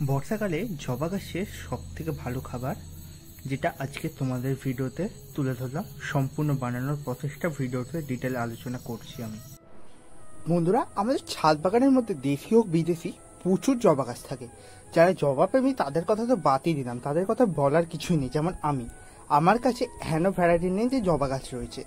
বর্ষাকালে জবা গাছের সব থেকে ভালো খাবার যেটা আজকে তোমাদের ভিডিওতে তুলে ধরলাম, সম্পূর্ণ বানানোর প্রচেষ্টা ভিডিওতে ডিটেলে আলোচনা করছি আমি। বন্ধুরা, আমাদের ছাদ বাগানের মধ্যে দেশি হোক বিদেশি প্রচুর জবা গাছ থাকে। যারা জবা প্রেমী তাদের কথা তো বাদই দিলাম, তাদের কথা বলার কিছুই নেই। যেমন আমার কাছে হেন ভ্যারাইটি নেই যে জবা গাছ রয়েছে,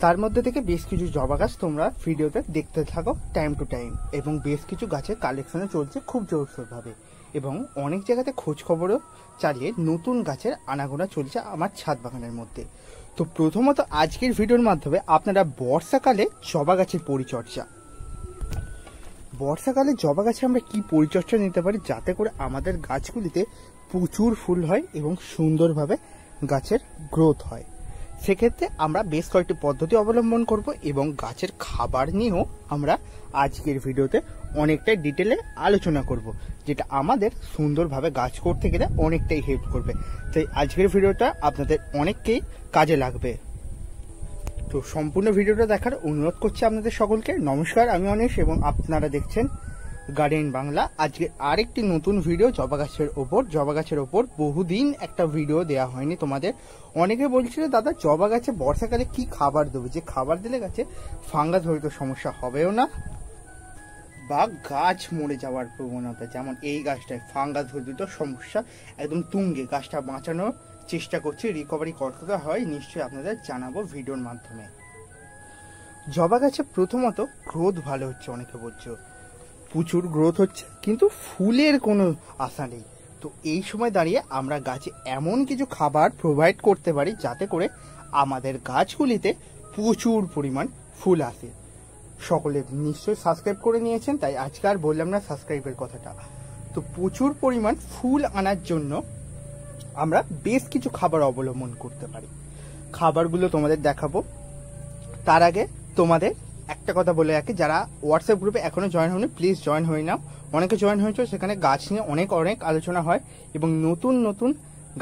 তার মধ্যে থেকে বেশ কিছু জবা গাছ তোমরা ভিডিওতে দেখতে থাকো টাইম টু টাইম, এবং বেশ কিছু গাছের কালেকশনে চলছে খুব জোরসোরভাবে, এবং অনেক জায়গাতে খোঁজ খবরও চালিয়ে নতুন গাছের আনাগোনা চলছে আমার ছাদ বাগানের মধ্যে। তো প্রথমত আজকের ভিডিওর মাধ্যমে আপনারা বর্ষাকালে জবা গাছের পরিচর্যা, বর্ষাকালে জবা গাছে আমরা কি পরিচর্যা নিতে পারি যাতে করে আমাদের গাছগুলিতে প্রচুর ফুল হয় এবং সুন্দরভাবে গাছের গ্রোথ হয়, সেক্ষেত্রে আমরা বেশ কয়েকটি পদ্ধতি অবলম্বন করব এবং গাছের খাবার নিয়েও আমরা আজকের ভিডিওতে অনেকটাই ডিটেলে আলোচনা করব, যেটা আমাদের সুন্দরভাবে গাছ করতে গেলে অনেকটাই হেল্প করবে। তাই আজকের ভিডিওটা আপনাদের অনেককেই কাজে লাগবে। তো সম্পূর্ণ ভিডিওটা দেখার অনুরোধ করছি আপনাদের সকলকে। নমস্কার, আমি অনিশ এবং আপনারা দেখছেন গার্ডেন বাংলা। আজকে আরেকটি নতুন ভিডিও জবা গাছের ওপর বহুদিন একটা ভিডিও দেওয়া হয়নি তোমাদের। অনেকে বলছিল দাদা জবা গাছে বর্ষাকালে কি খাবার দেবে, যে খাবার দিলে গাছে ফাঙ্গাস হয়তো সমস্যা হবেও না বা গাছ মরে যাওয়ার প্রবণতা, যেমন এই গাছটায় ফাঙ্গাস হয়তো সমস্যা একদম তুঙ্গে, গাছটা বাঁচানোর চেষ্টা করছি, রিকভারি কতটা হয় নিশ্চয়ই আপনাদের জানাবো ভিডিওর মাধ্যমে। জবা গাছে প্রথমত গ্রোথ ভালো হচ্ছে, অনেকে বলছে প্রচুর গ্রোথ হচ্ছে কিন্তু ফুলের কোনো আশা নেই। তো এই সময় দাঁড়িয়ে আমরা গাছে এমন কিছু খাবার প্রোভাইড করতে পারি যাতে করে আমাদের গাছগুলিতে প্রচুর পরিমাণ ফুল আসে। সকলে নিশ্চয়ই সাবস্ক্রাইব করে নিয়েছেন, তাই আজকে আর বললাম না সাবস্ক্রাইবের কথাটা। তো প্রচুর পরিমাণ ফুল আনার জন্য আমরা বেশ কিছু খাবার অবলম্বন করতে পারি, খাবারগুলো তোমাদের দেখাবো। তার আগে তোমাদের একটা কথা বলে রাখি, যারা হোয়াটসঅ্যাপ গ্রুপে এখনো জয়েন হয়নি প্লিজ জয়েন হয়ে নাও। অনেকে জয়েন হয়েছে, সেখানে গাছ নিয়ে অনেক আলোচনা হয় এবং নতুন নতুন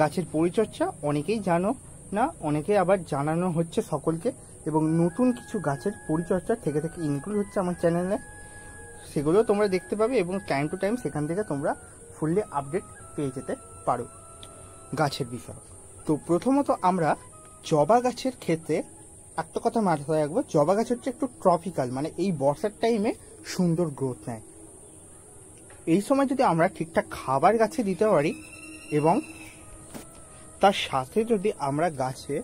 গাছের পরিচর্যা অনেকেই জানো না, অনেকে আবার জানানো হচ্ছে সকলকে, এবং নতুন কিছু গাছের পরিচর্যা থেকে ইনক্লুড হচ্ছে আমার চ্যানেলে, সেগুলো তোমরা দেখতে পাবে এবং টাইম টু টাইম সেখান থেকে তোমরা ফুললি আপডেট পেয়ে যেতে পারো গাছের বিষয়। তো প্রথমত আমরা জবা গাছের ক্ষেত্রে একটা কথা মাথায় রাখবো, জবা গাছ হচ্ছে একটু ট্রপিক্যাল, মানে এই বর্ষার টাইমে সুন্দর গ্রোথ নেয়। এই সময় যদি আমরা ঠিকঠাক খাবার গাছে দিতে পারি এবং তার সাথে যদি আমরা গাছে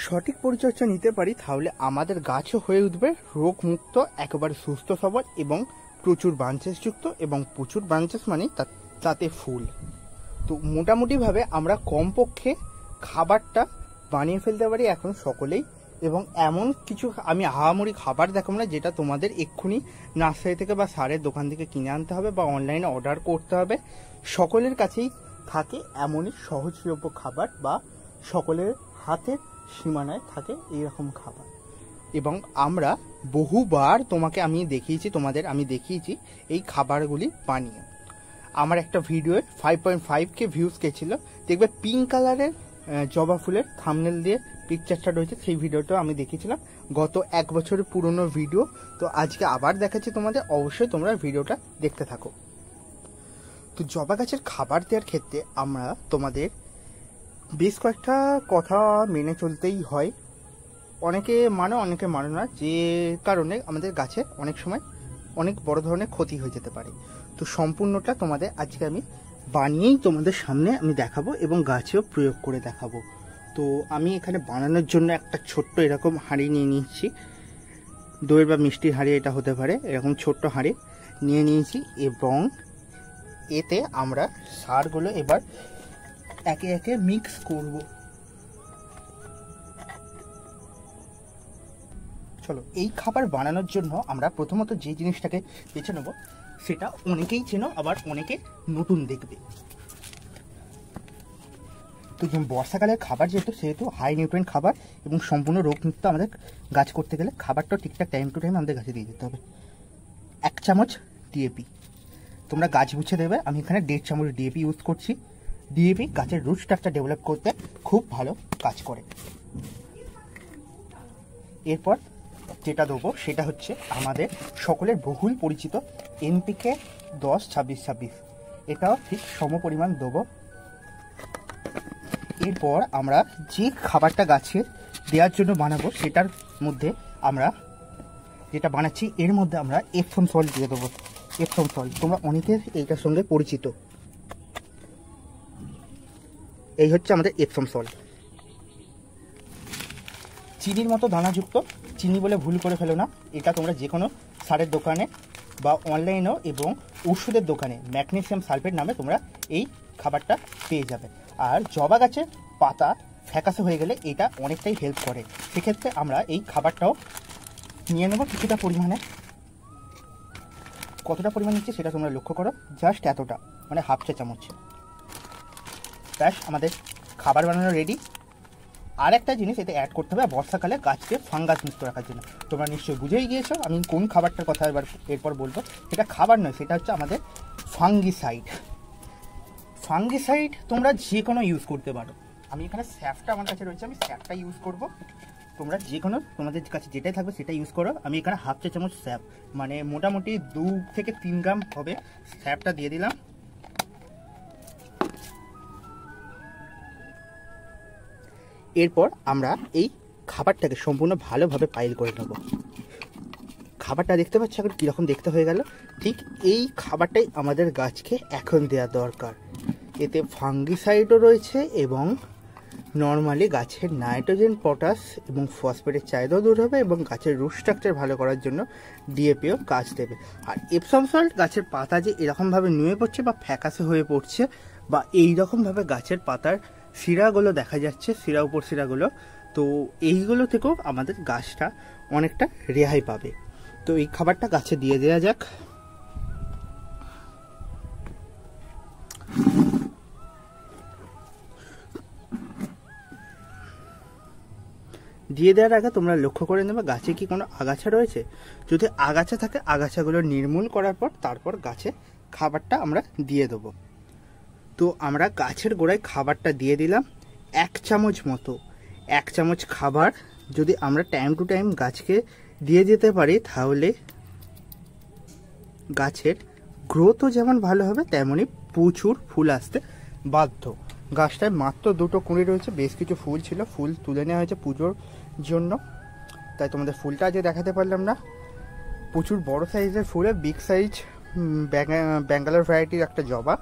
সঠিক পরিচর্যা নিতে পারি, তাহলে আমাদের গাছও হয়ে উঠবে রোগমুক্ত, একেবারে সুস্থ সবল এবং প্রচুর ব্রাঞ্চেস যুক্ত, এবং প্রচুর ব্রাঞ্চেস মানে তাতে ফুল। তো মোটামুটিভাবে আমরা কমপক্ষে খাবারটা বানিয়ে ফেলতে পারি এখন সকলেই, এবং এমন কিছু আমি আহামরি খাবার দেখাবো না যেটা তোমাদের এক্ষুনি নার্সারি থেকে বা সারের দোকান থেকে কিনে আনতে হবে বা অনলাইনে অর্ডার করতে হবে। সকলের কাছেই থাকে এমনই সহজলভ্য খাবার বা সকলের হাতের সীমানায় থাকে এইরকম খাবার, এবং আমরা বহুবার তোমাদের আমি দেখিয়েছি এই খাবারগুলি বানিয়ে। আমার একটা ভিডিওয়ে 5.5K ভিউজ গেছিল, দেখবে পিঙ্ক কালারের জবা ফুলের থাম্বনেল দিয়ে পিকচারটা রয়েছে, সেই ভিডিওটা আমি দেখিয়েছিলাম, গত 1 বছরের পুরনো ভিডিও। তো আজকে আবার দেখাচ্ছি তোমাদের, অবশ্যই তোমরা ভিডিওটা দেখতে থাকো। তো জবা গাছের খাবার দেওয়ার ক্ষেত্রে আমরা তোমাদের বেশ কয়েকটা কথা মেনে চলতেই হয়, অনেকে অনেকে মানে না, যে কারণে আমাদের গাছে অনেক সময় অনেক বড় ধরনের ক্ষতি হয়ে যেতে পারে। তো সম্পূর্ণটা তোমাদের আজকে আমি বানিয়েই তোমাদের সামনে আমি দেখাবো এবং গাছেও প্রয়োগ করে দেখাবো। তো আমি এখানে বানানোর জন্য একটা ছোট্ট এরকম হাঁড়ি নিয়ে নিচ্ছি, দইয়ের বা মিষ্টির হাঁড়ি এটা হতে পারে, এরকম ছোট্ট হাঁড়ি নিয়ে নিয়েছি, এবং এতে আমরা সারগুলো এবার একে একে মিক্স করব। চলো, এই খাবার বানানোর জন্য আমরা প্রথমত যে জিনিসটাকে বেছে নেব সেটা অনেকেই চেনো, আবার অনেকে নতুন দেখবে। তো বর্ষাকালের খাবার সেহেতু হাই নিউট্রিয়েন্ট খাবার এবং সম্পূর্ণ রোগমুক্ত আমাদের গাছ করতে গেলে খাবারটা ঠিকঠাক টাইম টু টাইম আমাদের গাছে দিয়ে দিতে হবে। 1 চামচ ডিএপি, তোমরা গাছ বুঝে দেবে, আমি এখানে 1.5 চামচ ডিএপি ইউজ করছি। ডিএপি গাছের রুট স্ট্রাকচার ডেভেলপ করতে খুব ভালো কাজ করে। এরপর যেটা দেবো সেটা হচ্ছে আমাদের সকলের বহুল পরিচিত এনপিকে 10, 26, 26 এটাও ঠিক সম পরিমাণ দেবো। এরপর আমরা যে খাবারটা গাছে দেওয়ার জন্য বানাবো সেটার মধ্যে আমরা যেটা বানাচ্ছি এর মধ্যে আমরা এপসম সল্ট দিয়ে দেবো। এপসম সল্ট তোমরা অনেকের এইটার সঙ্গে পরিচিত। এই হচ্ছে আমাদের এপসম সল্ট। চিনির মতো দানাযুক্ত, চিনি বলে ভুল করে ফেলো না। এটা তোমরা যে কোনো সারের দোকানে বা অনলাইনেও এবং ওষুধের দোকানে ম্যাগনেসিয়াম সালফেট নামে তোমরা এই খাবারটা পেয়ে যাবে। আর জবা গাছের পাতা ফ্যাকাসে হয়ে গেলে এটা অনেকটাই হেল্প করে। সেক্ষেত্রে আমরা এই খাবারটাও নিয়ে নেব কিছুটা পরিমাণে। কতটা পরিমাণ নিচ্ছে সেটা তোমরা লক্ষ্য করো, জাস্ট এতটা, মানে হাফ চা চামচ। ব্যাস আমাদের খাবার বানানো রেডি। আর একটা জিনিস এতে অ্যাড করতে হবে বর্ষাকালে গাছকে ফাঙ্গাস মুক্ত রাখার জন্য। তোমরা নিশ্চয়ই বুঝেই গিয়েছো আমি কোন খাবারটার কথা এরপর বলবো। সেটা খাবার নয়, সেটা হচ্ছে আমাদের ফাঙ্গিসাইড। ফাঙ্গিসাইড তোমরা যে কোনো ইউজ করতে পারো। আমি এখানে স্যাফটা আমার কাছে রয়েছে, আমি স্যাফটা ইউজ করব। তোমরা যে কোনো তোমাদের কাছে যেটাই থাকবে সেটা ইউজ করো। আমি এখানে হাফ চা চামচ স্যাফ, মানে মোটামুটি 2 থেকে 3 গ্রাম হবে, স্যাফটা দিয়ে দিলাম। এরপর আমরা এই খাবারটাকে সম্পূর্ণ ভালোভাবে পাইল করে নেব। খাবারটা দেখতে পাচ্ছ এখন কীরকম দেখতে হয়ে গেল। ঠিক এই খাবারটাই আমাদের গাছকে এখন দেওয়া দরকার। এতে ফাঙ্গিসাইডও রয়েছে এবং নর্মালি গাছের নাইট্রোজেন, পটাশ এবং ফসফেটের চাহিদাও দূর হবে এবং গাছের রুট স্ট্রাকচার ভালো করার জন্য ডিএপিও কাজ দেবে। আর এপসম সল্ট গাছের পাতা যে এরকমভাবে নুয়ে পড়ছে বা ফ্যাকাসে হয়ে পড়ছে বা এইরকমভাবে গাছের পাতার শিরাগুলো দেখা যাচ্ছে, শিরা উপর শিরাগুলো, তো এইগুলো থেকেও আমাদের গাছটা অনেকটা রেহাই পাবে। তো এই খাবারটা গাছে দিয়ে দেওয়া যাক। দিয়ে দেওয়ার আগে তোমরা লক্ষ্য করে নেবে গাছে কি কোনো আগাছা রয়েছে। যদি আগাছা থাকে আগাছাগুলো নির্মূল করার পর তারপর গাছে খাবারটা আমরা দিয়ে দেবো। তো আমরা গাছের গোড়ায় খাবারটা দিয়ে দিলাম 1 চামচ মতো। 1 চামচ খাবার যদি আমরা টাইম টু টাইম গাছকে দিয়ে যেতে পারি তাহলে গাছের গ্রোথও যেমন ভালো হবে তেমনই প্রচুর ফুল আসতে বাধ্য। গাছটায় মাত্র 2টো কুঁড়ি রয়েছে, বেশ কিছু ফুল ছিল, ফুল তুলে নেওয়া হয়েছে পুজোর জন্য, তাই তোমাদের ফুলটা আজ দেখাতে পারলাম না। প্রচুর বড় সাইজের ফুলে, বিগ সাইজ ব্যাঙ্গালোর ভ্যারাইটির একটা জবা।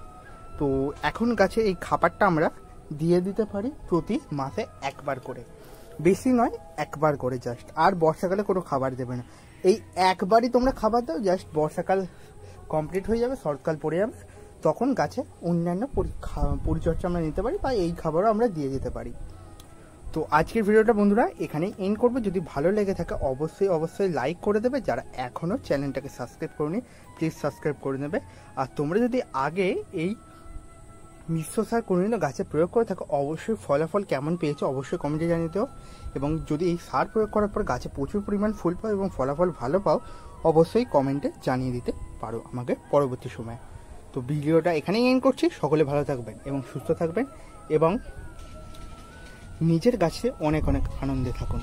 তো এখন গাছে এই খাবারটা আমরা দিয়ে দিতে পারি প্রতি মাসে 1 বার করে, বেশি নয়, 1 বার করে জাস্ট। আর বর্ষাকালে কোনো খাবার দেবে না, এই 1 বারই তোমরা খাবার দাও। জাস্ট বর্ষাকাল কমপ্লিট হয়ে যাবে, শরৎকাল পড়ে যাবে, তখন গাছে অন্যান্য পরিচর্যা আমরা নিতে পারি বা এই খাবারও আমরা দিয়ে দিতে পারি। তো আজকের ভিডিওটা বন্ধুরা এখানেই এন্ড করবো। যদি ভালো লেগে থাকে অবশ্যই লাইক করে দেবে। যারা এখনও চ্যানেলটাকে সাবস্ক্রাইব করোনি প্লিজ সাবস্ক্রাইব করে নেবে। আর তোমরা যদি আগে এই মিশ্র সার কোনোদিনও গাছে প্রয়োগ করে থাকো অবশ্যই ফলাফল কেমন পেয়েছো অবশ্যই কমেন্টে জানিয়ে দাও। এবং যদি এই সার প্রয়োগ করার পর গাছে প্রচুর পরিমাণ ফুল পাও এবং ফলাফল ভালো পাও অবশ্যই কমেন্টে জানিয়ে দিতে পারো আমাকে পরবর্তী সময়ে। তো ভিডিওটা এখানেই এন্ড করছি। সকলে ভালো থাকবেন এবং সুস্থ থাকবেন এবং নিজের গাছে অনেক অনেক আনন্দে থাকুন।